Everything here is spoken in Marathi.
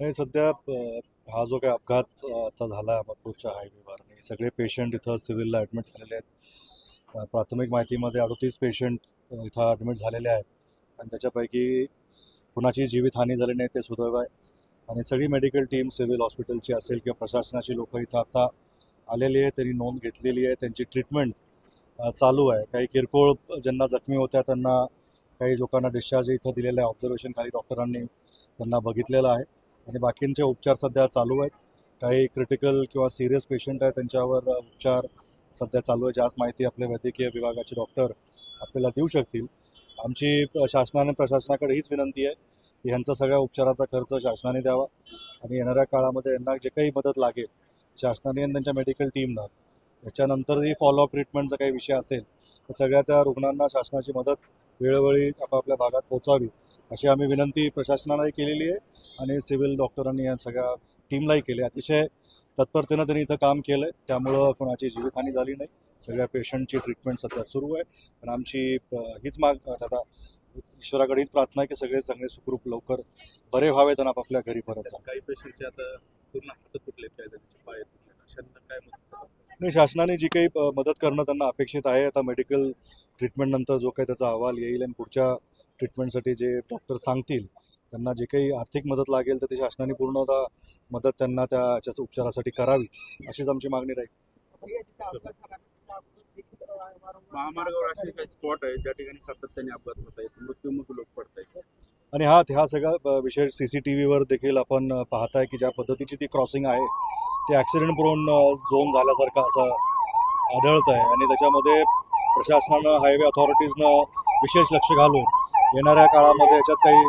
नाही सध्या हा जो काही अपघात आता झाला अहमदपूरच्या हायवेवर आणि सगळे पेशंट इथं सिव्हिलला ॲडमिट झालेले आहेत. प्राथमिक माहितीमध्ये 38 पेशंट इथं ॲडमिट झालेले आहेत आणि त्याच्यापैकी कुणाची जीवितहानी झाली नाही ते सुदैव आहे. आणि सगळी मेडिकल टीम सिव्हिल हॉस्पिटलची असेल किंवा प्रशासनाची लोकं इथं आता आलेली आहे, त्यांनी नोंद घेतलेली आहे, त्यांची ट्रीटमेंट चालू आहे. काही किरकोळ ज्यांना जखमी होत्या त्यांना काही लोकांना डिस्चार्ज इथं दिलेलं आहे. ऑब्झर्वेशन खाली डॉक्टरांनी त्यांना बघितलेलं आहे आणि बाकींचे उपचार सध्या चालू आहेत. काही क्रिटिकल किंवा सिरियस पेशंट आहे त्यांच्यावर उपचार सध्या चालू आहे. जास्त माहिती आपले वैद्यकीय विभागाचे डॉक्टर आपल्याला देऊ शकतील. आमची शासनाने प्रशासनाकडे हीच विनंती आहे की ह्यांचा सगळ्या उपचाराचा खर्च शासनाने द्यावा आणि येणाऱ्या काळामध्ये यांना जे काही मदत लागेल शासनाने आणि त्यांच्या मेडिकल टीमनं त्याच्यानंतरही फॉलोअप ट्रीटमेंटचा काही विषय असेल तर सगळ्या त्या रुग्णांना शासनाची मदत वेळोवेळी आपापल्या भागात पोहोचावी अशी आम्ही विनंती प्रशासनालाही केलेली आहे आणि सिव्हिल डॉक्टरांनी या सगळ्या टीमलाही केली. अतिशय तत्परतेनं त्यांनी इथं काम केलं आहे, त्यामुळं कोणाची जीवितहानी झाली नाही. सगळ्या पेशंटची ट्रीटमेंट सध्या सुरू आहे आणि आमची हीच आता ईश्वराकडे हीच प्रार्थना आहे की सगळे चांगले सुखरूप लवकर बरे व्हावेत आणि आपापल्या घरी परत जा. काही पेशंटचे आता पूर्ण हात तुटले, काय त्यांचे पाय तुटले, अशांना काय मदत? नाही, शासनाने जी काही मदत करणं त्यांना अपेक्षित आहे. आता मेडिकल ट्रीटमेंटनंतर जो काही त्याचा अहवाल येईल आणि पुढच्या ट्रीटमेंटसाठी जे डॉक्टर सांगतील त्यांना जे काही आर्थिक मदत लागेल तर ती शासनाने पूर्णतः मदत त्यांना त्याच्या उपचारासाठी करावी अशीच आमची मागणी राहील. महामार्गावर असे काही स्पॉट आहे ज्या ठिकाणी सातत्याने अपघात होत आहेत, मृत्यूमुख लोक पडत आहेत आणि हा सगळा विषय CCTVवर देखील आपण पाहताय की ज्या पद्धतीची ती क्रॉसिंग आहे ते ॲक्सिडेंट प्रोन झोन झाल्यासारखं असं आढळत आहे आणि त्याच्यामध्ये प्रशासनानं हायवे अथॉरिटीजनं विशेष लक्ष घालून येणाऱ्या काळामध्ये याच्यात काही